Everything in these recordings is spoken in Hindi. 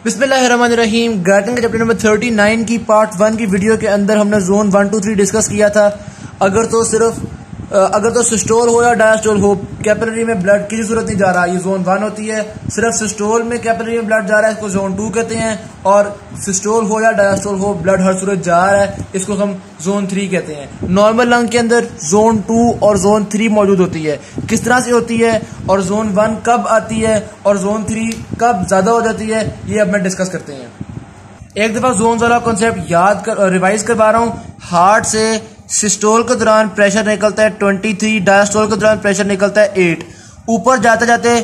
बिस्मिल्लाहिर्रहमानिर्रहीम। गार्डन के चैप्टर नंबर 39 की पार्ट 1 की वीडियो के अंदर हमने जोन 1, 2, 3 डिस्कस किया था। अगर तो सिस्टोल हो या डायस्टोल हो, कैपिलरी में ब्लड किसी सूरत नहीं जा रहा, ये जोन 1 होती है। सिर्फ सिस्टोल में कैपिलरी में ब्लड जा रहा है, इसको जोन 2 कहते हैं। और सिस्टोल हो या डायस्टोल हो, ब्लड हर सूरत जा रहा है, इसको हम जोन 3 कहते हैं। नॉर्मल लंग के अंदर जोन 2 और जोन 3 मौजूद होती है। किस तरह से होती है और जोन 1 कब आती है और जोन 3 कब ज्यादा हो जाती है, ये अब मैं डिस्कस करते हैं। एक दफा जोन वाला कॉन्सेप्ट रिवाइज करवा रहा हूँ। हार्ट से सिस्टोल के दौरान प्रेशर निकलता है 23, डायस्टोल के दौरान प्रेशर निकलता है 8। ऊपर जाते जाते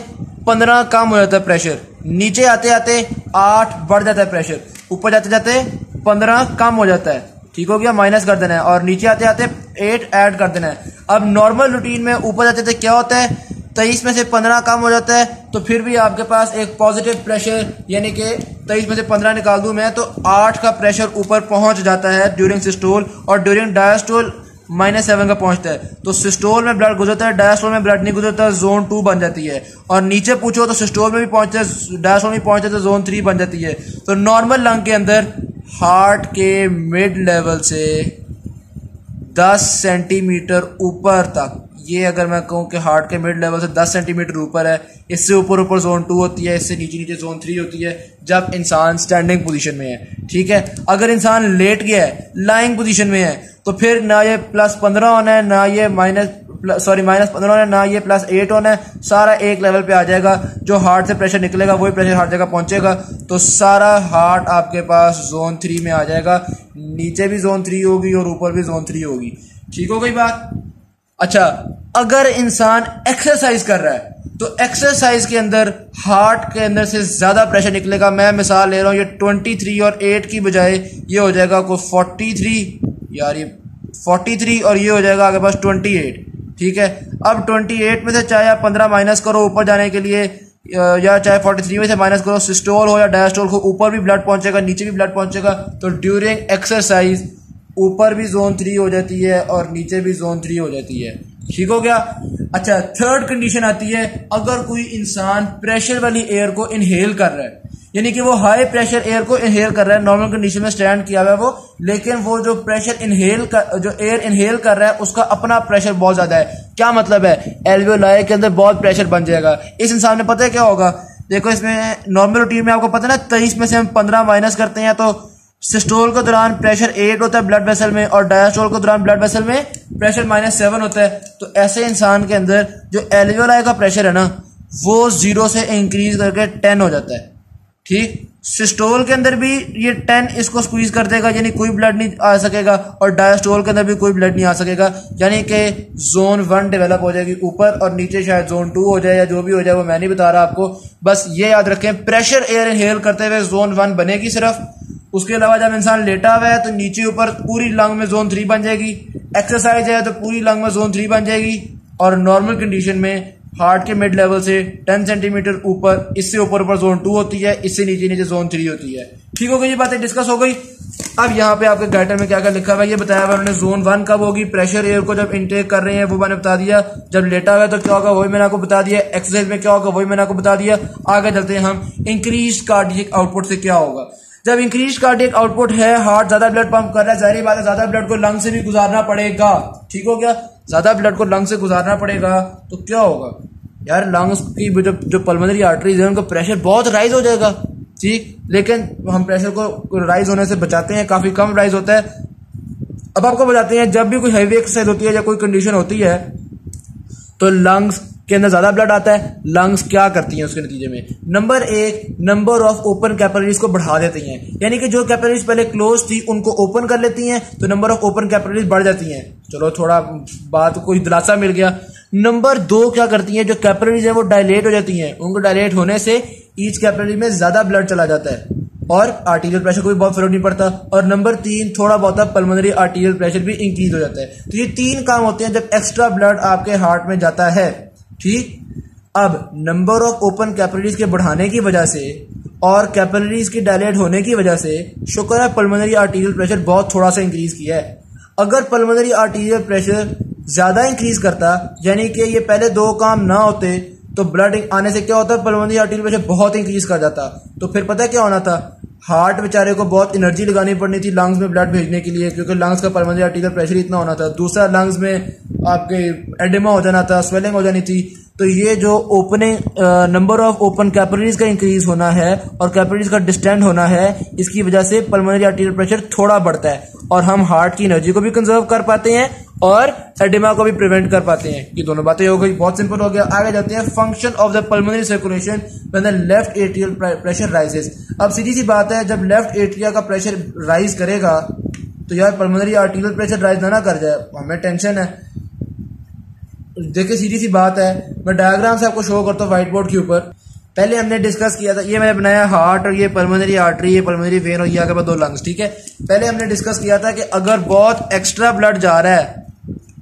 15 कम हो जाता है प्रेशर, नीचे आते आते 8 बढ़ जाता है प्रेशर, ऊपर जाते जाते 15 कम हो जाता है, ठीक हो गया, माइनस कर देना है, और नीचे आते आते 8 ऐड कर देना है। अब नॉर्मल रूटीन में ऊपर जाते जाते क्या होता है, 23 में से 15 कम हो जाता है, तो फिर भी आपके पास एक पॉजिटिव प्रेशर, यानी कि 23 में से 15 निकाल दूं मैं तो 8 का प्रेशर ऊपर पहुंच जाता है ड्यूरिंग सिस्टोल, और ड्यूरिंग डायस्टोल -7 का पहुंचता है। तो सिस्टोल में ब्लड गुजरता है, डायस्टोल में ब्लड नहीं गुजरता, जोन 2 बन जाती है। और नीचे पूछो तो सिस्टोल में भी पहुंचता है, डायस्टोल में पहुंचता है, तो जोन 3 बन जाती है। तो नॉर्मल लंग के अंदर हार्ट के मिड लेवल से 10 सेंटीमीटर ऊपर तक, ये अगर मैं कहूँ कि हार्ट के मिड लेवल से 10 सेंटीमीटर ऊपर है, इससे ऊपर ऊपर जोन 2 होती है, इससे नीचे नीचे जोन 3 होती है जब इंसान स्टैंडिंग पोजीशन में है, ठीक है। अगर इंसान लेट गया है, लाइंग पोजीशन में है, तो फिर ना ये +15 होना है, ना ये -15 होना है, ना ये +8 होना है, सारा एक लेवल पे आ जाएगा। जो हार्ट से प्रेशर निकलेगा वही प्रेशर हर जगह पहुंचेगा, तो सारा हार्ट आपके पास जोन 3 में आ जाएगा। नीचे भी जोन 3 होगी और ऊपर भी जोन 3 होगी, ठीक हो गई बात। अच्छा, अगर इंसान एक्सरसाइज कर रहा है तो एक्सरसाइज के अंदर हार्ट के अंदर से ज्यादा प्रेशर निकलेगा। मैं मिसाल ले रहा हूं, ये 23 और 8 की बजाय ये हो जाएगा कोई 43, यार ये 43, और ये हो जाएगा आपके पास 28, ठीक है। अब 28 में से चाहे आप 15 माइनस करो ऊपर जाने के लिए, या चाहे 43 में से माइनस करो, सिस्टोल हो या डायस्टोल हो, ऊपर भी ब्लड पहुंचेगा, नीचे भी ब्लड पहुंचेगा। तो ड्यूरिंग एक्सरसाइज ऊपर भी जोन 3 हो जाती है और नीचे भी जोन 3 हो जाती है, ठीक हो गया। अच्छा, थर्ड कंडीशन आती है, अगर कोई इंसान प्रेशर वाली एयर को इनहेल कर रहा है, यानी कि वो हाई प्रेशर एयर को इनहेल कर रहा है, नॉर्मल कंडीशन में स्टैंड किया हुआ है वो, लेकिन वो जो जो एयर इनहेल कर रहा है उसका अपना प्रेशर बहुत ज्यादा है। क्या मतलब है, एल्वियोलाई के अंदर बहुत प्रेशर बन जाएगा। इस इंसान में पता है क्या होगा, देखो इसमें नॉर्मल रूटीन में आपको पता है ना, 23 में से हम 15 माइनस करते हैं तो सिस्टोल के दौरान प्रेशर 8 होता है ब्लड वेसल में, और डायस्टोल के दौरान ब्लड वेसल में प्रेशर -7 होता है। तो ऐसे इंसान के अंदर जो एल्वियोलाई का प्रेशर है ना, वो 0 से इंक्रीज करके 10 हो जाता है, ठीक। सिस्टोल के अंदर भी ये 10 इसको स्क्वीज कर देगा, यानी कोई ब्लड नहीं आ सकेगा, और डायस्टोल के अंदर भी कोई ब्लड नहीं आ सकेगा, यानी कि जोन 1 डेवलप हो जाएगी ऊपर, और नीचे शायद जोन 2 हो जाए, या जो भी हो जाए वो मैं नहीं बता रहा आपको। बस ये याद रखें, प्रेशर एयर इनहेल करते हुए जोन 1 बनेगी सिर्फ। उसके अलावा जब इंसान लेटा हुआ है तो नीचे ऊपर पूरी लंग में जोन 3 बन जाएगी, एक्सरसाइज है तो पूरी लंग में जोन 3 बन जाएगी, और नॉर्मल कंडीशन में हार्ट के मिड लेवल से 10 सेंटीमीटर ऊपर, इससे ऊपर ऊपर जोन 2 होती है, इससे नीचे नीचे जोन 3 होती है, ठीक हो गई, ये बातें डिस्कस हो गई। अब यहाँ पे आपके गाइडर में क्या क्या लिखा हुआ है ये बताया हुआ उन्होंने। जोन 1 कब होगी, प्रेशर एयर को जब इनटेक कर रहे हैं वो मैंने बता दिया, जब लेटा हुआ है तो क्या होगा वही मैंने आपको बता दिया, एक्सरसाइज में क्या होगा वही मैंने आपको बता दिया। आगे चलते हैं हम, इंक्रीज कार्डियक आउटपुट से क्या होगा। जब इंक्रीज कार्डियक आउटपुट है, हार्ट ज्यादा ब्लड पंप कर रहा है, जाहिर बात है ज्यादा ब्लड को लंग से भी गुजारना पड़ेगा, ठीक हो गया। ज्यादा ब्लड को लंग से गुजारना पड़ेगा तो क्या होगा यार, लंग्स की जो पल्मोनरी आर्टरीज है उनका प्रेशर बहुत राइज हो जाएगा, ठीक। लेकिन हम प्रेशर को राइज होने से बचाते हैं, काफी कम राइज होता है। अब आपको बताते हैं, जब भी कोई हैवी एक्सरसाइज होती है या कोई कंडीशन होती है तो लंग्स के अंदर ज्यादा ब्लड आता है। लंग्स क्या करती हैं उसके नतीजे में, number 1, number of open capillaries को बढ़ा देती हैं, यानी कि जो कैपिलरीज पहले क्लोज थी उनको ओपन कर लेती हैं, तो नंबर ऑफ ओपन कैपिलरीज बढ़ जाती हैं। चलो थोड़ा बात को दिलासा मिल गया। नंबर 2 क्या करती हैं, जो कैपिलरीज है वो डायलेट हो जाती हैं, उनको डायलेट होने से ईच कैपिलरी में ज्यादा ब्लड चला जाता है और आर्टीरियल प्रेशर को भी बहुत फर्क नहीं पड़ता। और नंबर 3, थोड़ा बहुत पल्मोनरी आर्टीरियल प्रेशर भी इंक्रीज हो जाता है। तो ये 3 काम होते हैं जब एक्स्ट्रा ब्लड आपके हार्ट में जाता है, ठीक। अब नंबर ऑफ ओपन कैपिलरीज के बढ़ाने की वजह से और कैपिलरीज की डायलेट होने की वजह से शुक्र है पल्मोनरी आर्टीरियल प्रेशर बहुत थोड़ा सा इंक्रीज किया है। अगर पल्मोनरी आर्टीरियल प्रेशर ज्यादा इंक्रीज करता, यानी कि ये पहले 2 काम ना होते, तो ब्लड आने से क्या होता है, पल्मोनरी आर्टेरियल प्रेशर बहुत इंक्रीज कर जाता। तो फिर पता है क्या होना था, हार्ट बेचारे को बहुत एनर्जी लगानी पड़नी थी लंग्स में ब्लड भेजने के लिए, क्योंकि लंग्स का पल्मोनरी आर्टेरियल प्रेशर इतना होना था। दूसरा, लंग्स में आपके एडिमा हो जाना था, स्वेलिंग हो जानी थी। तो ये जो opening number of open capillaries का इंक्रीज होना है और कैपिलरीज का डिस्टेंड होना है, इसकी वजह से पल्मोनरी आर्टेरियल प्रेशर थोड़ा बढ़ता है और हम हार्ट की एनर्जी को भी कंजर्व कर पाते हैं और एडिमा को भी प्रिवेंट कर पाते हैं। ये दोनों बातें हो गई, बहुत सिंपल हो गया। आगे जाते हैं, function of the pulmonary circulation when the left atrial pressure rises. अब सीधी सी बात है, जब लेफ्ट एट्रिया का प्रेशर राइज करेगा तो यार पल्मोनरी आर्टेरियल प्रेशर राइज ना कर जाए, हमें टेंशन है। देखिए सीधी सी बात है, मैं डायग्राम से आपको शो करता हूँ व्हाइट बोर्ड के ऊपर। पहले हमने डिस्कस किया था, ये मैंने बनाया हार्ट और ये पल्मोनरी आर्टरी, ये पल्मोनरी वेन और ये आगे दो लंग्स, ठीक है। पहले हमने डिस्कस किया था कि अगर बहुत एक्स्ट्रा ब्लड जा रहा है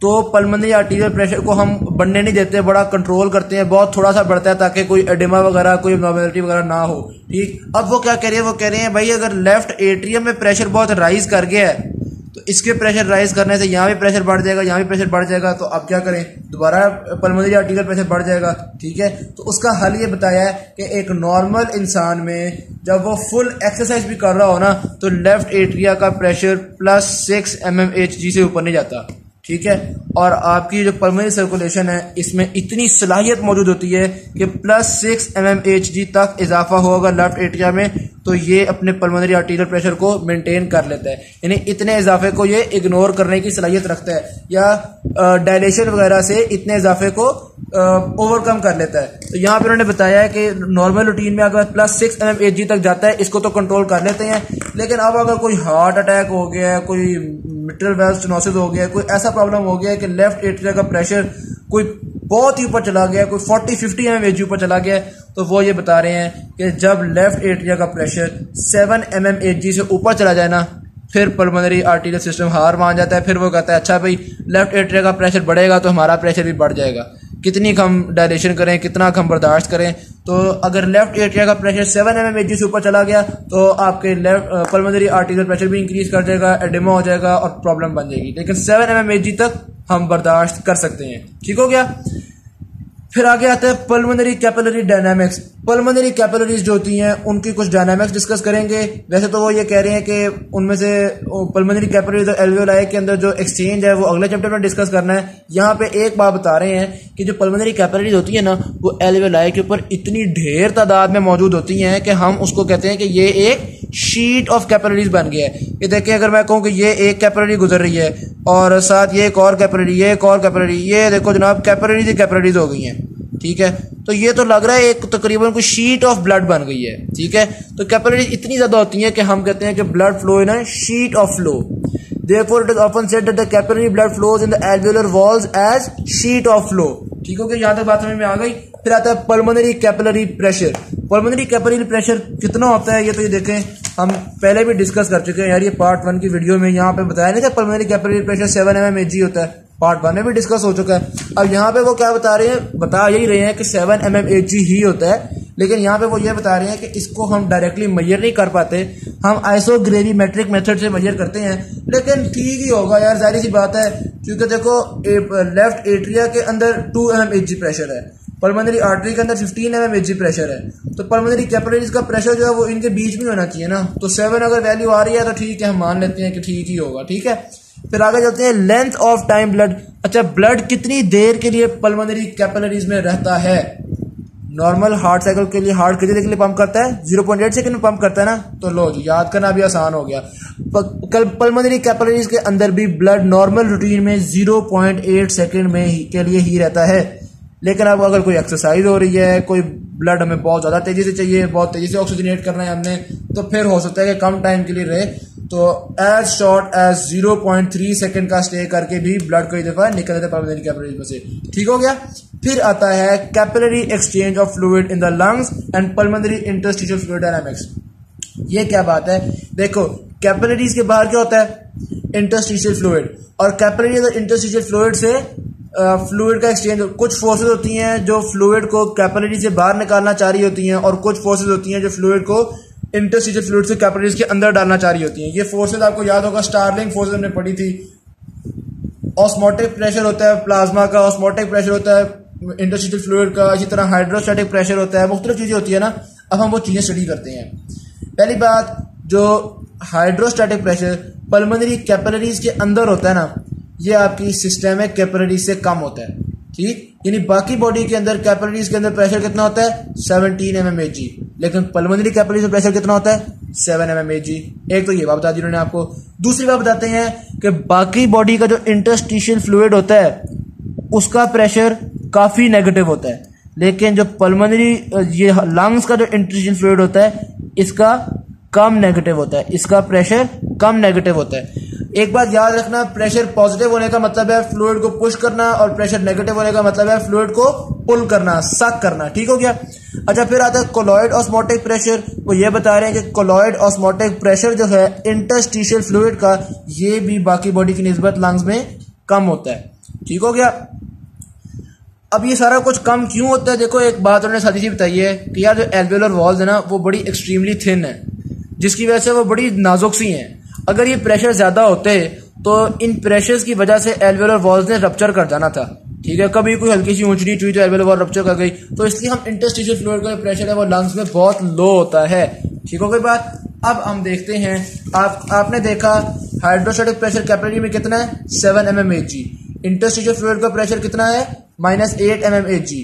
तो पल्मोनरी आर्टेरियल प्रेशर को हम बढ़ने नहीं देते, बड़ा कंट्रोल करते हैं, बहुत थोड़ा सा बढ़ता है ताकि कोई एडिमा वगैरह, कोई एब्नॉर्मलिटी वगैरह ना हो, ठीक। अब वो क्या कह रहे हैं, वो कह रहे हैं भाई अगर लेफ्ट एट्रियम में प्रेशर बहुत राइज कर गया है तो इसके प्रेशर राइज करने से यहाँ भी प्रेशर बढ़ जाएगा, यहाँ भी प्रेशर बढ़ जाएगा, तो अब क्या करें, दोबारा पल्मोनरी आर्टेरियल प्रेशर बढ़ जाएगा, ठीक है। तो उसका हल ये बताया है कि एक नॉर्मल इंसान में जब वो फुल एक्सरसाइज भी कर रहा हो ना तो लेफ्ट एट्रिया का प्रेशर +6 mmHg से ऊपर नहीं जाता, ठीक है। और आपकी जो पल्मोनरी सर्कुलेशन है इसमें इतनी सलाहियत मौजूद होती है कि +6 mmHg तक इजाफा होगा लेफ्ट एट्रिया में, तो ये अपने पल्मोनरी आर्टेरियल प्रेशर को मेंटेन कर लेता है, यानी इतने इजाफे को ये इग्नोर करने की सलाहियत रखता है, या डायलेशन वगैरह से इतने इजाफे को ओवरकम कर लेता है। तो यहाँ पे उन्होंने बताया है कि नॉर्मल रूटीन में अगर +6 mmHg तक जाता है इसको तो कंट्रोल कर लेते हैं, लेकिन अब अगर कोई हार्ट अटैक हो गया है, कोई मिट्रल वेल्व स्टेनोसिस हो गया है, कोई ऐसा प्रॉब्लम हो गया है कि लेफ्ट एट्रिया का प्रेशर कोई बहुत ही ऊपर चला गया, कोई 40-50 mmHg ऊपर चला गया, तो वो ये बता रहे हैं कि जब लेफ्ट एट्रिया का प्रेशर 7 mmHg से ऊपर चला जाए ना, फिर पल्मोनरी आर्टेरियल सिस्टम हार मान जाता है। फिर वो कहता है अच्छा भाई लेफ्ट एट्रिया का प्रेशर बढ़ेगा तो हमारा प्रेशर भी बढ़ जाएगा, कितनी कम डायलेशन करें, कितना कम बर्दाश्त करें। तो अगर लेफ्ट एट्रिया का प्रेशर 7 mmHg से ऊपर चला गया तो आपके लेफ्ट पल्मोनरी आर्टेरियल प्रेशर भी इंक्रीज कर जाएगा, एडिमा हो जाएगा और प्रॉब्लम बन जाएगी, लेकिन 7 mmHg तक हम बर्दाश्त कर सकते हैं, ठीक हो गया। फिर आगे आता है pulmonary capillary dynamics. Pulmonary capillaries जो होती हैं उनकी कुछ डायनामिक्स डिस्कस करेंगे। वैसे तो वो ये कह रहे हैं कि उनमें से पल्मोनरी कैपिलरीज और एल्वेओलाई के अंदर जो एक्सचेंज है वो अगले चैप्टर में डिस्कस करना है। यहाँ पे एक बात बता रहे हैं कि जो पल्मोनरी कैपिलरीज होती है ना वो एल्वेओलाई के ऊपर इतनी ढेर तादाद में मौजूद होती हैं कि हम उसको कहते हैं कि ये एक शीट ऑफ कैपिलरीज बन गया है। ये देखिए, अगर मैं कहूँ कि ये एक कैपिलरी गुजर रही है और साथ ये एक और कैपिलरी, ये एक और कैपिलरी, ये देखो जनाब कैपिलरीज ही कैपिलरीज हो गई हैं, ठीक है। तो ये तो लग रहा है एक तकरीबन कोई शीट ऑफ ब्लड बन गई है, ठीक है। तो कैपिलरीज इतनी ज्यादा होती हैं कि हम कहते हैं कि blood flow in a sheet of flow. Therefore, it is often said that the capillary blood flows in the alveolar walls as sheet of flow. ठीक हो गया, यहाँ तक बात समझ में आ गई। फिर आता है pulmonary capillary pressure. Pulmonary capillary pressure कितना होता है ये तो ये देखें, हम पहले भी डिस्कस कर चुके हैं यार, ये पार्ट 1 की वीडियो में यहाँ पे बताया नहीं था पल्मोनरी कैपिलरी प्रेशर 7 mmHg होता है, पार्ट 1 में भी डिस्कस हो चुका है। अब यहाँ पे वो क्या बता रहे हैं, बता यही रहे हैं कि 7 mmHg ही होता है, लेकिन यहाँ पे वो ये बता रहे हैं कि इसको हम डायरेक्टली मेजर नहीं कर पाते, हम आइसोग्रेविमेट्रिक मेथड से मेजर करते हैं। लेकिन ठीक ही होगा यार, जाहिर सी बात है, क्योंकि देखो लेफ्ट एट्रिया के अंदर 2 mmHg प्रेशर है, पल्मोनरी आर्टरी के अंदर 15 mmHg प्रेशर है, तो पल्मोनरी कैपिलरीज का प्रेशर जो है वो इनके बीच में होना चाहिए ना। तो 7 अगर वैल्यू आ रही है तो ठीक है, हम मान लेते हैं कि ठीक ही होगा, ठीक है। फिर आगे चलते हैं लेंथ ऑफ टाइम ब्लड। अच्छा, ब्लड कितनी देर के लिए पल्मोनरी कैपिलरीज में रहता है? नॉर्मल हार्ट साइकिल के लिए हार्ट कितनी देर के लिए पंप करता है? 0.8 सेकंड में पंप करता है ना। तो लो जी, याद करना भी आसान हो गया। पल्मोनरी कैपिलरीज के अंदर भी ब्लड नॉर्मल रूटीन में 0.8 सेकंड में के लिए ही रहता है। लेकिन अब अगर कोई एक्सरसाइज हो रही है, कोई ब्लड हमें बहुत ज्यादा तेजी से चाहिए, बहुत तेजी से ऑक्सीजनेट करना है हमने, तो फिर हो सकता है कि कम टाइम के लिए रहे, तो एज शॉर्ट एज 0.3 सेकंड का स्टे करके भी ब्लड कई दफा निकल जाता है पल्मोनरी कैपिलरीज में से, ठीक हो गया। फिर आता है capillary exchange of fluid in the lungs and pulmonary interstitial fluid dynamics. ये क्या बात है, देखो कैपिलरीज के बाहर क्या होता है? इंटरस्टिशियल फ्लूइड, और कैपिलरी इंटरस्टिशियल फ्लूइड से फ्लूइड का एक्सचेंज, कुछ फोर्सेज होती हैं जो फ्लूइड को कैपिलरी से बाहर निकालना चाह रही होती हैं, और कुछ फोर्सेज होती हैं जो फ्लूइड को इंटरस्टिशियल फ्लूइड से कैपिलरीज के अंदर डालना चाह रही होती हैं। ये फोर्सेज आपको याद होगा, स्टार्लिंग फोर्सेज हमने पढ़ी थी। ऑस्मोटिक प्रेशर होता है प्लाज्मा का, ऑस्मोटिक प्रेशर होता है इंटरस्टिशियल फ्लूइड का, इसी तरह हाइड्रोस्टैटिक प्रेशर होता है, मुख्तलिफ चीज़ें होती है ना। अब हम वो चीज़ें स्टडी करते हैं। पहली बात, जो हाइड्रोस्टैटिक प्रेशर पल्मोनरी कैपिलरीज के अंदर होता है ना, ये आपकी सिस्टेमिक कैपिलरीज से कम होता है, ठीक। यानी बाकी बॉडी के अंदर कैपिलरीज के अंदर प्रेशर कितना होता है 17 mmHg, लेकिन पल्मोनरी कैपिलरीज में प्रेशर कितना होता है 7 mmHg। एक तो ये बात बता दी उन्होंने आपको। दूसरी बात बताते हैं कि बाकी बॉडी का जो इंटरस्टिशियल फ्लूइड होता है उसका प्रेशर काफी नेगेटिव होता है, लेकिन जो पल्मोनरी ये लंग्स का जो इंटरस्टिशियल फ्लूइड होता है इसका कम नेगेटिव होता है, इसका प्रेशर कम नेगेटिव होता है। एक बात याद रखना, प्रेशर पॉजिटिव होने का मतलब है फ्लूइड को पुश करना, और प्रेशर नेगेटिव होने का मतलब है फ्लूइड को पुल करना, सक करना, ठीक हो गया। अच्छा, फिर आता है कोलॉइड ऑस्मोटिक प्रेशर। वो ये बता रहे हैं कि कोलॉइड ऑस्मोटिक प्रेशर जो है इंटरस्टिशियल फ्लूइड का, ये भी बाकी बॉडी की निस्बत लंग्स में कम होता है, ठीक हो गया। अब ये सारा कुछ कम क्यों होता है? देखो, एक बात उन्होंने सादी सी बताई है कि यार जो एल्वेओलर वॉल्स है ना वो बड़ी एक्सट्रीमली थिन है, जिसकी वजह से वो बड़ी नाजुक सी हैं। अगर ये प्रेशर ज्यादा होते तो इन प्रेशर्स की वजह से एल्वेओलर वॉल्स ने रप्चर कर जाना था, ठीक है। कभी कोई हल्की सी ऊंचड़ी हुई तो एल्वेओलर वॉल रप्चर कर गई, तो इसलिए हम इंटरस्टिशियल फ्लूइड का जो प्रेशर है वो लंग्स में बहुत लो होता है, ठीक हो गई बात। अब हम देखते हैं, आपने देखा हाइड्रोस्टैटिक प्रेशर कैपिलरी में कितना है 7 mmHg, इंटरस्टिशियल फ्लूइड का प्रेशर कितना है -8 mmHg,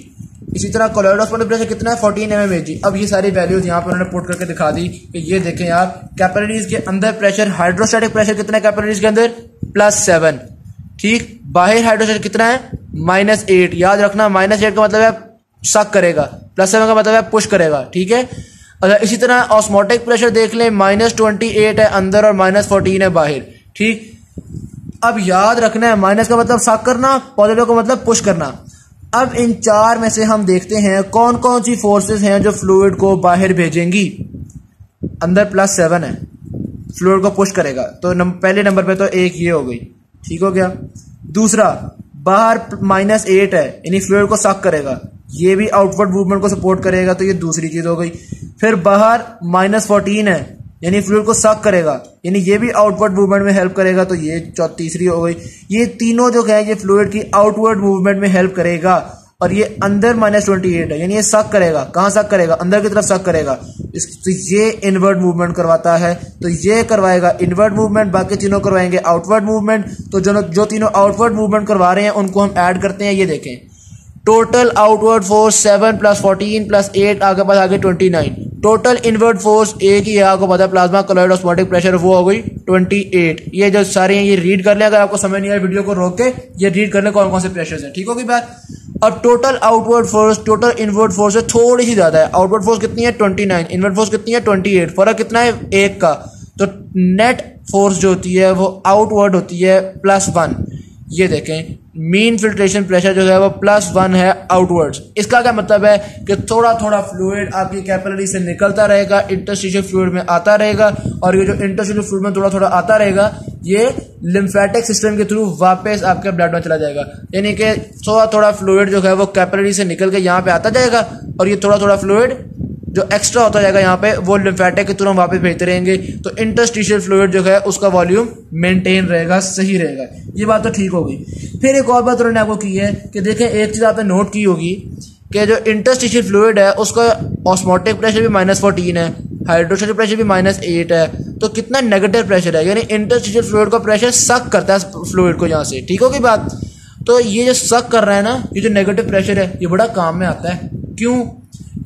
इसी तरह कोलॉइड ऑस्मोटिक प्रेशर कितना है 14 mmHg। अब ये सारी वैल्यूज यहाँ पर उन्होंने पुट करके दिखा दी कि ये देखें यार, कैपिलरीज के अंदर प्रेशर, हाइड्रोस्टैटिक प्रेशर कितना है कैपिलरीज के अंदर +7, ठीक। बाहर हाइड्रोस्टैटिक कितना है -8। याद रखना, -8 का मतलब है सक करेगा, +7 का मतलब है पुश करेगा, ठीक है। अच्छा, इसी तरह ऑस्मोटिक प्रेशर देख लें, -28 है अंदर और -14 है बाहर, ठीक। अब याद रखना है, माइनस का मतलब सक करना, पॉजिटिव का मतलब पुश करना। अब इन चार में से हम देखते हैं कौन कौन सी फोर्सेस हैं जो फ्लूइड को बाहर भेजेंगी। अंदर +7 है, फ्लूइड को पुश करेगा, तो पहले नंबर पे तो एक ये हो गई, ठीक हो गया। दूसरा, बाहर -8 है, यानी फ्लूइड को सक करेगा, ये भी आउटवर्ड मूवमेंट को सपोर्ट करेगा, तो ये दूसरी चीज हो गई। फिर बाहर -14 है, यानी फ्लूइड को सक करेगा, यानी ये भी आउटवर्ड मूवमेंट में हेल्प करेगा, तो ये तीसरी हो गई। ये तीनों जो है ये फ्लूइड की आउटवर्ड मूवमेंट में हेल्प करेगा। और ये अंदर -28 है, यानी ये सक करेगा, कहां सक करेगा, अंदर की तरफ सक करेगा, तो ये इनवर्ड मूवमेंट करवाता है, तो ये करवाएगा इनवर्ड मूवमेंट, बाकी तीनों करवाएंगे आउटवर्ड मूवमेंट। तो जो तीनों आउटवर्ड मूवमेंट करवा रहे हैं उनको हम ऐड करते हैं। ये देखें, टोटल आउटवर्ड फोर्स 7 + 14 + 8 आगे 29। टोटल इनवर्ड फोर्स एक ही है, आपको पता है, प्लाज्मा कोलॉइड ऑस्मोटिक प्रेशर, वो हो गई 28। ये जो सारे हैं ये रीड कर लें, अगर आपको समझ नहीं आया वीडियो को रोक के ये रीड कर लें कौन कौन से प्रेशर हैं, ठीक होगी बात। अब total outward force total inward force से थोड़ी सी ज्यादा है। आउटवर्ड फोर्स कितनी है 29, इनवर्ड फोर्स कितनी है 28, फर्क कितना है 1 का। तो नेट फोर्स जो होती है वो आउटवर्ड होती है +1। ये देखें, मीन फिल्ट्रेशन प्रेशर जो है वो +1 है आउटवर्ड्स। इसका क्या मतलब है कि थोड़ा थोड़ा फ्लूइड आपकी कैपिलरी से निकलता रहेगा, इंटरस्टिशियल फ्लूइड में आता रहेगा, और ये जो इंटरस्टिशियल फ्लूइड में थोड़ा थोड़ा आता रहेगा ये लिम्फेटिक सिस्टम के थ्रू वापस आपके ब्लड में चला जाएगा। यानी कि थोड़ा थोड़ा फ्लूइड जो है वो कैपिलरी से निकल के यहाँ पे आता जाएगा, और ये थोड़ा थोड़ा फ्लूइड जो एक्स्ट्रा होता जाएगा यहाँ पे वो लिम्फेटिक के थ्रू वापस भेजते रहेंगे। तो इंटरस्टिशियल फ्लूइड जो है उसका वॉल्यूम मेंटेन रहेगा, सही रहेगा। ये बात तो ठीक होगी। फिर एक और बात उन्होंने आपको की है कि देखें, एक चीज आपने नोट की होगी कि जो इंटरस्टिशियल फ्लूइड है उसका ऑस्मोटिक प्रेशर भी -14 है, हाइड्रोस्टैटिक प्रेशर भी -8 है, तो कितना नेगेटिव प्रेशर है, यानी इंटरस्टिशियल फ्लूइड का प्रेशर सक करता है फ्लूइड को यहाँ से, ठीक होगी बात। तो ये जो सक कर रहा है ना, ये जो नेगेटिव प्रेशर है ये बड़ा काम में आता है। क्यों?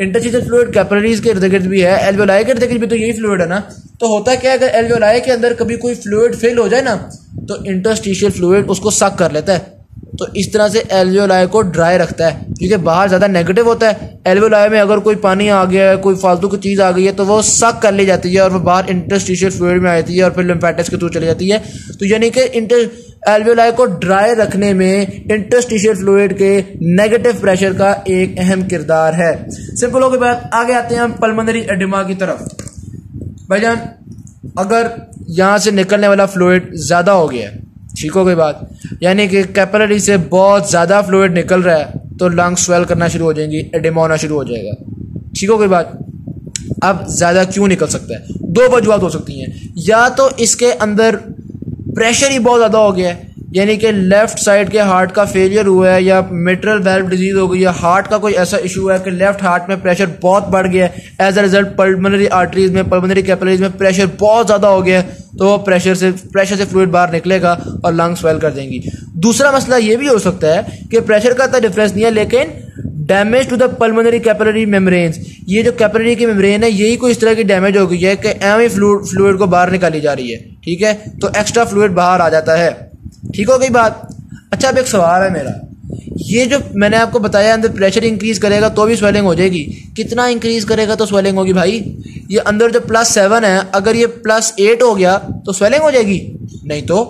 इंटरस्टिशियल फ्लूइड कैपिलरीज के इर्द गिर्द भी है, एल्वेओलाई के इर्द गिर्द भी तो यही फ्लूइड है ना। तो होता क्या है, अगर एल्वेओलाई के अंदर कभी कोई फ्लूइड फेल हो जाए ना, तो इंटरस्टिशियल फ्लूइड उसको सक कर लेता है, तो इस तरह से एल्वेओलाई को ड्राई रखता है, क्योंकि बाहर ज्यादा नेगेटिव होता है। एल्वेओलाई में अगर कोई पानी आ गया है, कोई फालतू की चीज आ गई है, तो वो सक कर ली जाती है और वो बाहर इंटरस्टिशियल फ्लूइड में आती है और फिर लिम्फेटिक्स के थ्रू चली जाती है। तो यानी कि एल्वेओलाई को ड्राई रखने में इंटरस्टिशियल फ्लूइड के नेगेटिव प्रेशर का एक अहम किरदार है। सिंपल हो गई बात। आगे आते हैं हम पल्मोनरी एडिमा की तरफ। भाईजान, अगर यहां से निकलने वाला फ्लूइड ज्यादा हो गया है, ठीक हो गई बात, यानी कि कैपिलरी से बहुत ज्यादा फ्लूइड निकल रहा है, तो लंग स्वेल करना शुरू हो जाएंगी, एडिमा होना शुरू हो जाएगा, ठीक हो गई बात। अब ज्यादा क्यों निकल सकता है? दो वजूहत हो सकती हैं। या तो इसके अंदर प्रेशर ही बहुत ज्यादा हो गया है, यानी कि लेफ्ट साइड के हार्ट का फेलियर हुआ है या मिट्रल वाल्व डिजीज हो गई या हार्ट का कोई ऐसा इशू है कि लेफ्ट हार्ट में प्रेशर बहुत बढ़ गया है, as a result pulmonary arteries में, पल्मोनरी कैपिलरीज में प्रेशर बहुत ज़्यादा हो गया है, तो वो प्रेशर से फ्लूइड बाहर निकलेगा और लंग स्वेल कर देंगी। दूसरा मसला ये भी हो सकता है कि प्रेशर का इतना डिफरेंस नहीं है, लेकिन damage to the pulmonary capillary membranes, ये जो कैपिलरी की मेम्ब्रेन है यही कोई इस तरह की डैमेज हो गई है कि एम ही फ्लूइड को बाहर निकाली जा रही है, ठीक है, तो एक्स्ट्रा फ्लूइड बाहर आ जाता है। ठीक हो गई बात। अच्छा, अब एक सवाल है मेरा, ये जो मैंने आपको बताया अंदर प्रेशर इंक्रीज करेगा तो भी स्वेलिंग हो जाएगी, कितना इंक्रीज करेगा तो स्वेलिंग होगी भाई? ये अंदर जो +7 है, अगर ये +8 हो गया तो स्वेलिंग हो जाएगी? नहीं तो।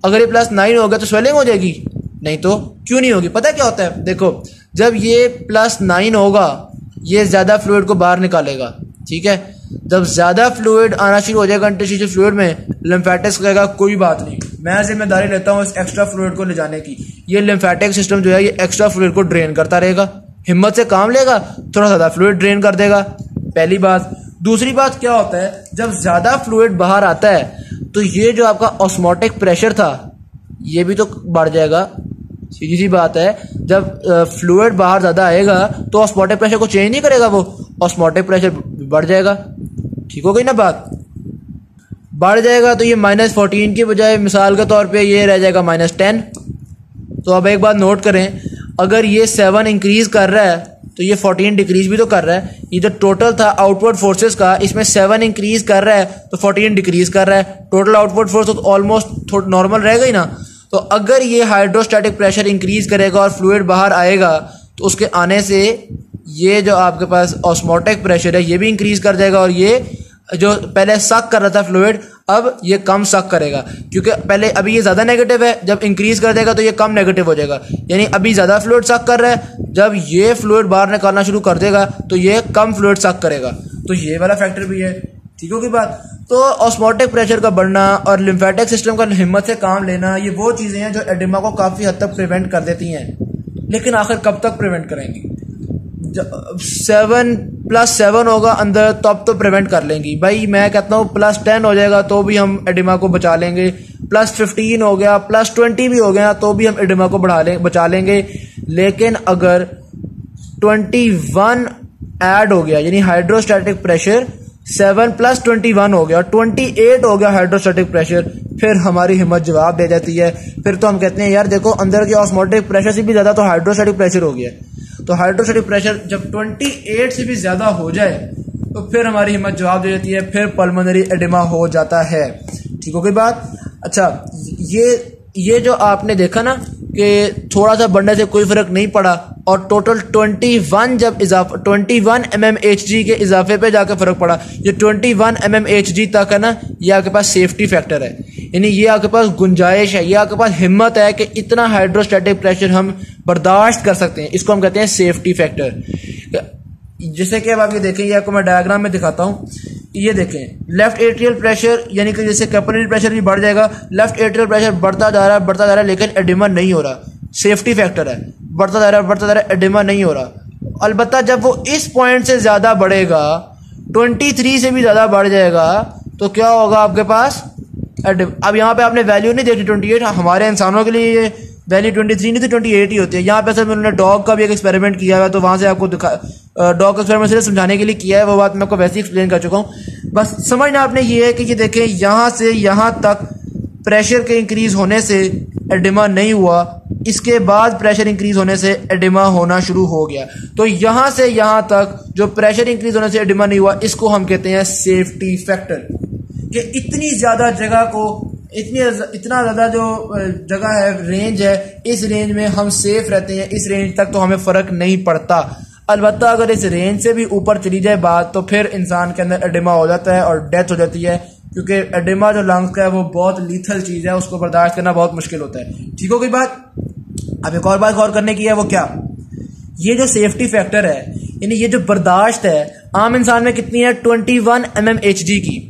अगर ये +9 हो गया तो स्वेलिंग हो जाएगी? नहीं तो। क्यों नहीं होगी? पता क्या होता है, देखो, जब ये +9 होगा ये ज्यादा फ्लूइड को बाहर निकालेगा, ठीक है, जब ज्यादा फ्लूइड आना शुरू हो जाएगा इंटरस्टिशियल फ्लूइड में, लिम्फेटिक्स कहेगा कोई बात नहीं, मैं जिम्मेदारी लेता हूँ इस एक्स्ट्रा फ्लूइड को ले जाने की। ये लिम्फेटिक सिस्टम जो है ये एक्स्ट्रा फ्लूइड को ड्रेन करता रहेगा, हिम्मत से काम लेगा, थोड़ा ज्यादा फ्लूइड ड्रेन कर देगा, पहली बात। दूसरी बात क्या होता है, जब ज्यादा फ्लूइड बाहर आता है तो ये जो आपका ऑस्मोटिक प्रेशर था ये भी तो बढ़ जाएगा। सीधी सी बात है, जब फ्लूइड बाहर ज्यादा आएगा तो ऑस्मोटिक प्रेशर को चेंज नहीं करेगा, वो ऑस्मोटिक प्रेशर बढ़ जाएगा। ठीक हो गई ना बात? बढ़ जाएगा तो ये -14 की बजाय मिसाल के तौर पे ये रह जाएगा -10। तो अब एक बात नोट करें, अगर ये 7 इंक्रीज कर रहा है तो ये 14 डिक्रीज भी तो कर रहा है। ये जो टोटल था आउटवर्ड फोर्सेस का, इसमें 7 इंक्रीज कर रहा है तो 14 डिक्रीज कर रहा है। टोटल आउटवर्ड फोर्स तो ऑलमोस्ट नॉर्मल रहेगा ही ना। तो अगर ये हाइड्रोस्टैटिक प्रेशर इंक्रीज करेगा और फ्लूइड बाहर आएगा तो उसके आने से ये जो आपके पास ऑस्मोटिक प्रेशर है ये भी इंक्रीज कर जाएगा, और ये जो पहले सक कर रहा था फ्लूइड अब ये कम सक करेगा, क्योंकि पहले अभी ये ज्यादा नेगेटिव है, जब इंक्रीज कर देगा तो ये कम नेगेटिव हो जाएगा। यानी अभी ज्यादा फ्लूइड सक कर रहा है, जब ये फ्लूइड बाहर निकालना शुरू कर देगा तो ये कम फ्लूइड सक करेगा। तो ये वाला फैक्टर भी है। ठीक होगी बात? तो ऑस्मोटिक प्रेशर का बढ़ना और लिम्फेटिक सिस्टम का हिम्मत से काम लेना, ये वो चीजें हैं जो एडिमा को काफी हद तक प्रिवेंट कर देती हैं। लेकिन आखिर कब तक प्रिवेंट करेंगी? 7+7 होगा अंदर तब तो प्रिवेंट कर लेंगी भाई। मैं कहता हूँ +10 हो जाएगा तो भी हम एडिमा को बचा लेंगे, +15 हो गया, +20 भी हो गया तो भी हम एडिमा को बचा लेंगे। लेकिन अगर 21 ऐड हो गया, यानी हाइड्रोस्टैटिक प्रेशर 7 + 21 हो गया, 28 हो गया हाइड्रोस्टैटिक प्रेशर, फिर हमारी हिम्मत जवाब दे जाती है। फिर तो हम कहते हैं यार देखो, अंदर के ऑस्मोटिक प्रेशर से भी ज्यादा तो हाइड्रोस्टैटिक प्रेशर हो गया। तो हाइड्रोस्टैटिक प्रेशर जब 28 से भी ज्यादा हो जाए तो फिर हमारी हिम्मत जवाब दे जाती है, फिर पल्मोनरी एडिमा हो जाता है। ठीक हो गई बात? अच्छा, ये जो आपने देखा ना कि थोड़ा सा बढ़ने से कोई फर्क नहीं पड़ा, और टोटल 21 जब इजाफा 21 mmHg के इजाफे पे जाकर फर्क पड़ा। ये 21 mmHg तक है ना, ये आपके पास सेफ्टी फैक्टर है, यानी ये आपके पास गुंजाइश है, ये आपके पास हिम्मत है कि इतना हाइड्रोस्टैटिक प्रेशर हम बर्दाश्त कर सकते हैं। इसको हम कहते हैं सेफ्टी फैक्टर। जैसे कि अब आप ये देखें, ये आपको मैं डायग्राम में दिखाता हूँ। ये देखें, लेफ्ट एट्रियल प्रेशर यानी कि जैसे कैपिलरी प्रेशर भी बढ़ जाएगा, लेफ्ट एट्रियल प्रेशर बढ़ता जा रहा है लेकिन एडिमा नहीं हो रहा। सेफ्टी फैक्टर है, बढ़ता जा रहा है, एडिमा नहीं हो रहा। अलबत्ता जब वो इस पॉइंट से ज्यादा बढ़ेगा, 23 से भी ज्यादा बढ़ जाएगा, तो क्या होगा आपके पास? अब यहाँ पे आपने वैल्यू नहीं देखी 28, हमारे इंसानों के लिए ये वैल्यू 23 नहीं थी, 28 ही होती है। यहाँ पे सर उन्होंने डॉग का भी एक एक्सपेरिमेंट किया है, तो वहां से आपको डॉग का एक्सपेरिमेंट सिर्फ समझाने के लिए किया है, वो बात मैं आपको वैसे ही एक्सप्लेन कर चुका हूँ। बस समझना आपने ये है कि ये देखें, यहाँ से यहाँ तक प्रेशर के इंक्रीज होने से एडिमा नहीं हुआ, इसके बाद प्रेशर इंक्रीज होने से एडिमा होना शुरू हो गया। तो यहां से यहां तक जो प्रेशर इंक्रीज होने से एडिमा नहीं हुआ, इसको हम कहते हैं सेफ्टी फैक्टर। कि इतनी ज्यादा जगह को, इतना ज्यादा जो जगह है, रेंज है, इस रेंज में हम सेफ रहते हैं, इस रेंज तक तो हमें फर्क नहीं पड़ता। अलबत्ता अगर इस रेंज से भी ऊपर चली जाए बात, तो फिर इंसान के अंदर एडिमा हो जाता है और डेथ हो जाती है, क्योंकि एडिमा जो लंग्स का है वो बहुत लीथल चीज है, उसको बर्दाश्त करना बहुत मुश्किल होता है। ठीक हो गई बात? अब एक और बात गौर करने की है, वो क्या? ये जो सेफ्टी फैक्टर है, यानी ये जो बर्दाश्त है, आम इंसान में कितनी है? 21 mmHg की,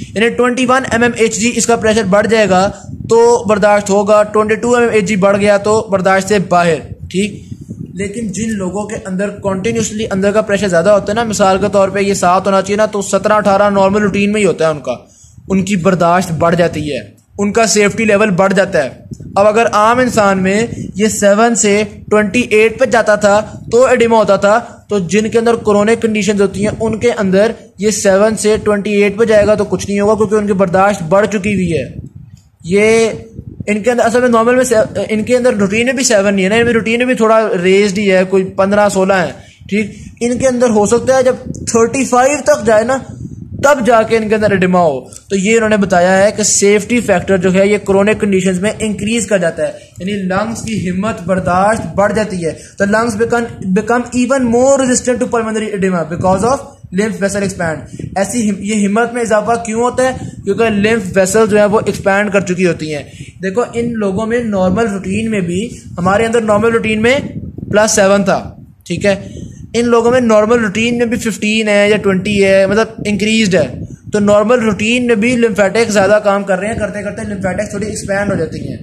यानी 21 mmHg इसका प्रेशर बढ़ जाएगा तो बर्दाश्त होगा, 22 mmHg बढ़ गया तो बर्दाश्त से बाहर। ठीक, लेकिन जिन लोगों के अंदर कॉन्टिन्यूसली अंदर का प्रेशर ज्यादा होता है ना, मिसाल के तौर पे ये 7 होना चाहिए ना, तो 17-18 नॉर्मल रूटीन में ही होता है उनका, उनकी बर्दाश्त बढ़ जाती है। उनका सेफ्टी लेवल बढ़ जाता है। अब अगर आम इंसान में ये 7 से 28 पे जाता था तो एडिमा होता था, तो जिनके अंदर क्रोनिक कंडीशंस होती हैं उनके अंदर ये 7 से 28 पे जाएगा तो कुछ नहीं होगा, क्योंकि उनकी बर्दाश्त बढ़ चुकी हुई है। ये इनके अंदर असल में नॉर्मल में इनके अंदर रूटीन में भी 7 नहीं है ना, इनमें रूटीन में भी थोड़ा रेज्ड ही है, कोई 15-16 है। ठीक, इनके अंदर हो सकता है जब 35 तक जाए ना तब जाके इनके अंदर एडिमा हो। तो ये इन्होंने बताया है कि सेफ्टी फैक्टर जो है ये क्रोनिक कंडीशंस में इंक्रीज कर जाता है, यानी लंग्स की हिम्मत बर्दाश्त बढ़ जाती है। तो lungs become even more resistant to pulmonary oedema because of lymph vessel expand. ऐसी ये हिम्मत में इजाफा क्यों होता है? क्योंकि लिम्फ वेसल जो है वो एक्सपैंड कर चुकी होती हैं। देखो इन लोगों में नॉर्मल रूटीन में भी, हमारे अंदर नॉर्मल रूटीन में +7 था, ठीक है, इन लोगों में नॉर्मल रूटीन में भी 15 है या 20 है, मतलब इंक्रीज्ड है। तो नॉर्मल रूटीन में भी लिम्फेटिक्स ज्यादा काम कर रहे हैं, करते करते लिम्फेटिक्स थोड़ी एक्सपैंड हो जाती हैं।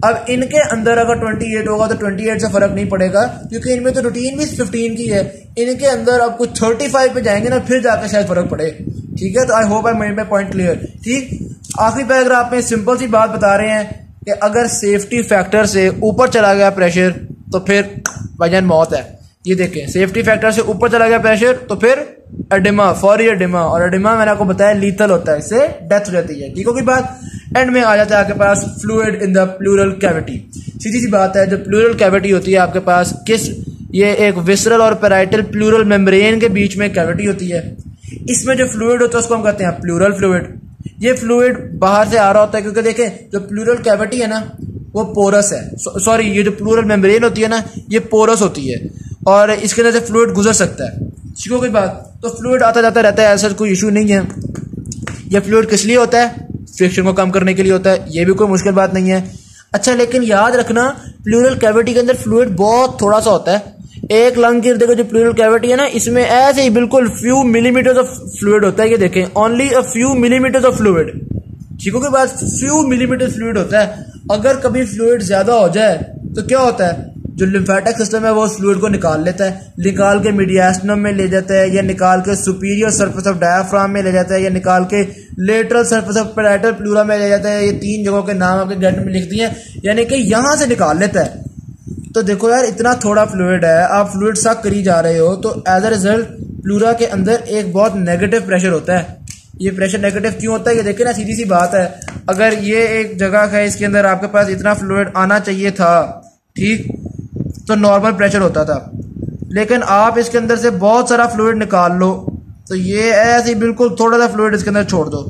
अब इनके अंदर अगर 28 होगा तो 28 से फर्क नहीं पड़ेगा, क्योंकि इनमें तो रूटीन भी 15 की है। इनके अंदर अब कुछ 35 पे जाएंगे ना, फिर जाकर शायद फर्क पड़े। ठीक है, तो I hope I made my point clear. ठीक, आखिरी पैराग्राफ में सिंपल सी बात बता रहे हैं कि अगर सेफ्टी फैक्टर से ऊपर चला गया प्रेशर तो फिर भाईजान मौत है। ये देखें, सेफ्टी फैक्टर से ऊपर चला गया प्रेशर तो फिर एडिमा, फौरी एडिमा, और एडिमा मैंने आपको बताया लीथल होता है, इससे डेथ हो जाती है। ठीक होगी बात। एंड में आ जाता है आपके पास fluid in the pleural cavity. सीधी सी बात है, जो प्लूरल कैविटी होती है आपके पास ये एक विसरल और पैराइटल प्लूरल मेम्ब्रेन के बीच में कैविटी होती है। इसमें जो फ्लूइड होता है उसको हम कहते हैं प्लूरल फ्लूइड। ये फ्लूइड बाहर से आ रहा होता है, क्योंकि देखें जो प्लूरल कैविटी है ना वो पोरस है, सॉरी ये जो प्लूरल मेम्ब्रेन होती है ना ये पोरस होती है, और इसके अंदर से फ्लूइड गुजर सकता है। ठीक हो गई बात। तो फ्लूइड आता जाता रहता है, ऐसा कोई इशू नहीं है। ये फ्लूइड किस लिए होता है? फ्रिक्शन को कम करने के लिए होता है, ये भी कोई मुश्किल बात नहीं है। अच्छा, लेकिन याद रखना प्लूरल कैविटी के अंदर फ्लूइड बहुत थोड़ा सा होता है। एक लंग की देखो जो प्लूरल कैविटी है ना, इसमें ऐसे ही बिल्कुल फ्यू मिलीमीटर्स ऑफ फ्लूइड होता है। ये देखें, only a few millimetres of fluid. ठीक हो गई बात, फ्यू मिलीमीटर फ्लूइड होता है। अगर कभी फ्लूइड ज्यादा हो जाए तो क्या होता है, जो लिम्फेटिक सिस्टम है वो उस फ्लूइड को निकाल लेता है, निकाल के मीडियास्टिनम में ले जाता है, या निकाल के सुपीरियर सरफेस ऑफ डायफ्राम में ले जाता है, या निकाल के lateral surface of parietal pleura में ले जाता है। ये 3 जगहों के नाम आपके गेट में लिख दिए, यानी कि यहां से निकाल लेता है। तो देखो यार, इतना थोड़ा फ्लूइड है, आप फ्लूइड सक करी जा रहे हो, तो एज अ रिजल्ट प्लूरा के अंदर एक बहुत नेगेटिव प्रेशर होता है। ये प्रेशर नेगेटिव क्यों होता है? ये देखिए ना, सीधी सी बात है, अगर ये एक जगह है, इसके अंदर आपके पास इतना फ्लूइड आना चाहिए था, ठीक, तो नॉर्मल प्रेशर होता था, लेकिन आप इसके अंदर से बहुत सारा फ्लूइड निकाल लो तो ये ऐसे बिल्कुल थोड़ा सा फ्लूइड इसके अंदर छोड़ दो।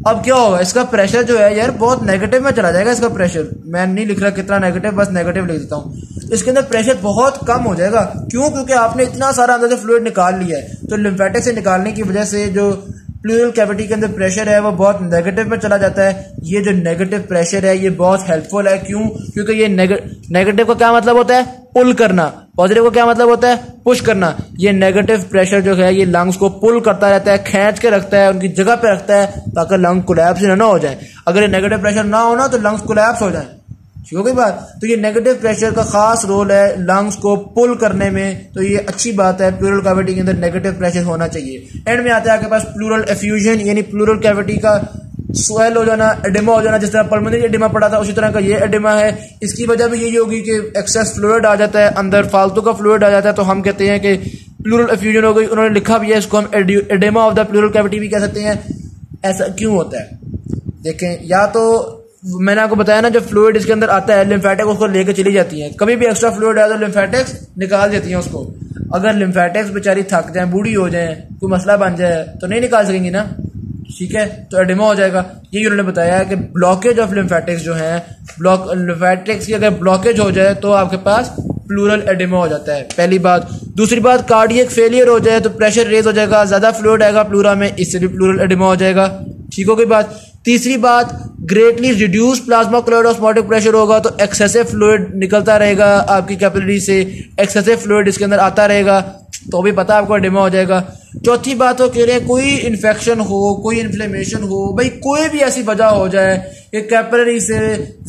अब क्या होगा, इसका प्रेशर जो है यार बहुत नेगेटिव में चला जाएगा। इसका प्रेशर मैं नहीं लिख रहा कितना नेगेटिव, बस नेगेटिव लिख देता हूँ। इसके अंदर प्रेशर बहुत कम हो जाएगा। क्यों? क्योंकि आपने इतना सारा अंदर से फ्लूइड निकाल लिया है। तो लिम्फेटिक से निकालने की वजह से जो प्लूरल कैविटी के अंदर प्रेशर है वो बहुत नेगेटिव में चला जाता है। ये जो नेगेटिव प्रेशर है ये बहुत हेल्पफुल है। क्यों? क्योंकि ये नेगेटिव का क्या मतलब होता है? पुल करना। पॉजिटिव का क्या मतलब होता है? पुश करना। ये नेगेटिव प्रेशर जो है ये लंग्स को पुल करता रहता है, खींच के रखता है, उनकी जगह पे रखता है ताकि लंग कोलैप्स ना हो जाए। अगर ये नेगेटिव प्रेशर ना हो ना तो लंग्स कोलैप्स हो जाए। ठीक हो गई बात। तो ये नेगेटिव प्रेशर का खास रोल है लंग्स को पुल करने में, तो ये अच्छी बात है। प्लूरल कैविटी के अंदर नेगेटिव प्रेशर होना चाहिए। एंड में आता है आपके पास प्लूरल एफ्यूजन, यानी प्लूरल कैविटी का स्वेल हो जाना, एडिमा हो जाना। जिस तरह पल्मोनरी एडिमा पड़ा था उसी तरह का ये एडिमा है। इसकी वजह भी यही होगी कि एक्सेस फ्लूइड आ जाता है, अंदर फालतू का फ्लूइड आ जाता है, तो हम कहते हैं कि प्लूरल एफ्यूजन हो गई। उन्होंने लिखा भी है, इसको हम oedema of the pleural cavity भी कह सकते हैं। ऐसा क्यों होता है? देखें, या तो मैंने आपको बताया ना, जो फ्लूइड इसके अंदर आता है लिम्फेटिक उसको लेके चली जाती है। कभी भी एक्स्ट्रा फ्लूइड आया तो लिम्फेटिक्स निकाल देती हैं उसको। अगर लिम्फेटिक्स बेचारी थक जाए, बूढ़ी हो जाए, कोई मसला बन जाए तो नहीं निकाल सकेंगी ना, ठीक है, तो एडिमा हो जाएगा। यही उन्होंने बताया है कि ब्लॉकेज ऑफ लिम्फेटिक्स जो है, लिम्फेटिक्स की अगर ब्लॉकेज हो जाए तो आपके पास प्लूरल एडिमा हो जाता है, पहली बात। दूसरी बात, कार्डियक फेलियर हो जाए तो प्रेशर रेज हो जाएगा, ज्यादा फ्लूइड आएगा प्लूरा में, इससे भी प्लूरल एडिमा हो जाएगा। ठीक हो गई बात। तीसरी बात, greatly reduce plasma chloride osmotic pressure होगा तो एक्सेसिव फ्लूइड निकलता रहेगा आपकी कैपिलरी से, एक्सेसिव फ्लूइड इसके अंदर आता रहेगा, तो भी पता आपको एडिमा हो जाएगा। चौथी बात, वो कह रहे हैं कोई इन्फेक्शन हो, कोई इन्फ्लेमेशन हो, भाई कोई भी ऐसी वजह हो जाए कि कैपिलरी से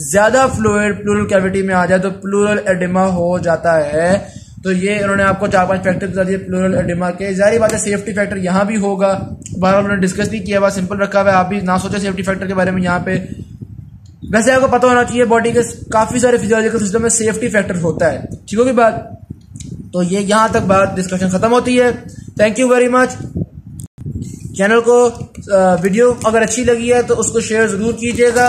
ज्यादा फ्लूइड प्लूरल कैविटी में आ जाए तो प्लूरल एडिमा हो जाता है। तो ये उन्होंने आपको 4-5 फैक्टर बता दिए प्लूरल एडिमा के। जाहिर बात है सेफ्टी फैक्टर यहाँ भी होगा, बार उन्होंने डिस्कस नहीं किया हुआ, सिंपल रखा हुआ है, आप भी ना सोचे सेफ्टी फैक्टर के बारे में यहाँ पे। वैसे आपको पता होना चाहिए बॉडी के काफी सारे फिजियोलॉजिकल सिस्टम में सेफ्टी फैक्टर होता है। ठीक होगी बात? तो ये यहां तक बात डिस्कशन खत्म होती है। Thank you very much. Channel को वीडियो अगर अच्छी लगी है तो उसको शेयर जरूर कीजिएगा।